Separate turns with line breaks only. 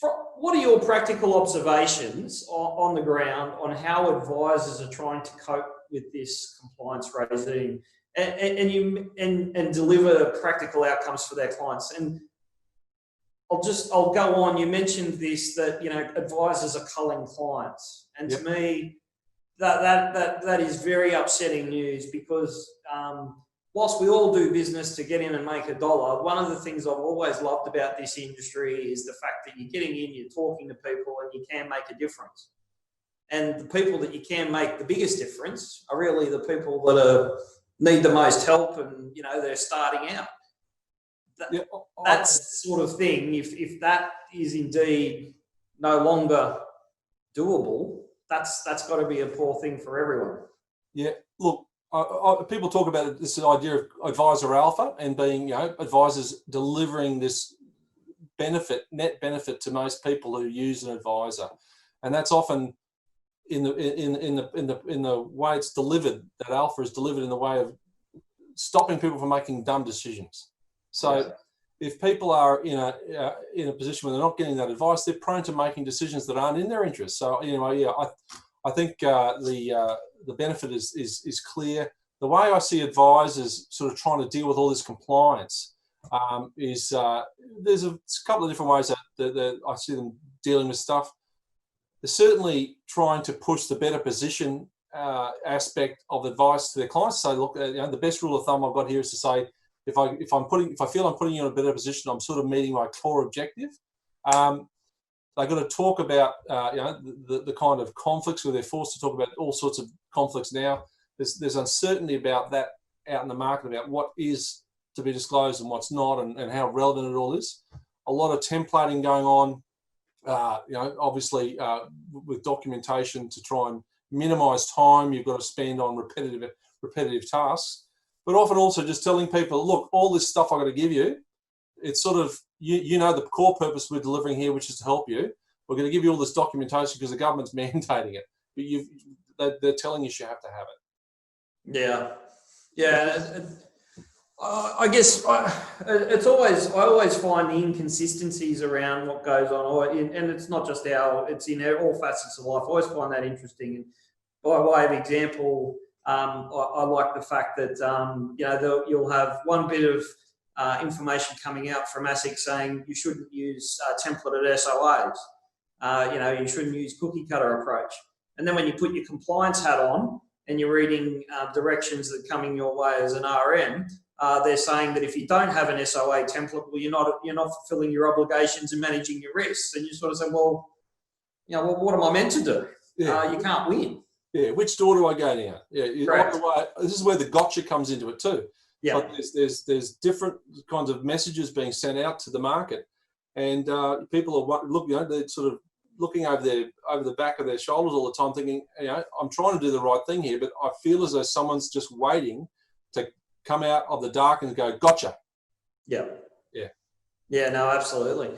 What are your practical observations on the ground on how advisors are trying to cope with this compliance regime and deliver practical outcomes for their clients? And I'll go on. You mentioned this, that advisors are culling clients, and to me, that is very upsetting news, because whilst we all do business to get in and make a dollar, one of the things I've always loved about this industry is the fact that you're getting in, you're talking to people, and you can make a difference. And the people that you can make the biggest difference are really the people that need the most help, and they're starting out. That sort of thing, if that is indeed no longer doable, that's got to be a poor thing for everyone. Yeah,
look, people talk about this idea of advisor alpha and being, advisors delivering this net benefit to most people who use an advisor, and that's often in the way it's delivered. That alpha is delivered in the way of stopping people from making dumb decisions. So if people are in a position where they're not getting that advice, they're prone to making decisions that aren't in their interest. So I think the benefit is clear. The way I see advisors sort of trying to deal with all this compliance is there's a couple of different ways that I see them dealing with stuff. They're certainly trying to push the better position aspect of advice to their clients. So look, the best rule of thumb I've got here is to say, if I feel I'm putting you in a better position, I'm sort of meeting my core objective. They've got to talk about the kind of conflicts where they're forced to talk about all sorts of conflicts now. There's uncertainty about that out in the market, about what is to be disclosed and what's not, and how relevant it all is. A lot of templating going on, obviously with documentation to try and minimise time you've got to spend on repetitive tasks, but often also just telling people, look, all this stuff I've got to give you, it's sort of, the core purpose we're delivering here, which is to help you. We're going to give you all this documentation because the government's mandating it, but they're telling you have to have it.
Yeah. I guess I always find the inconsistencies around what goes on, and it's not just it's in all facets of life. I always find that interesting. And by way of example, I like the fact that you'll have one bit of information coming out from ASIC saying you shouldn't use templated SOAs. You shouldn't use cookie cutter approach. And then when you put your compliance hat on and you're reading directions that are coming your way as an RM, they're saying that if you don't have an SOA template, well, you're not fulfilling your obligations and managing your risks. And you sort of say, well, what am I meant to do? You can't win.
Yeah, which door do I go down? Yeah, this is where the gotcha comes into it too. Yeah, like there's different kinds of messages being sent out to the market, and people are they're sort of looking over the back of their shoulders all the time, thinking, I'm trying to do the right thing here, but I feel as though someone's just waiting to come out of the dark and go, gotcha.
Yeah, no, absolutely.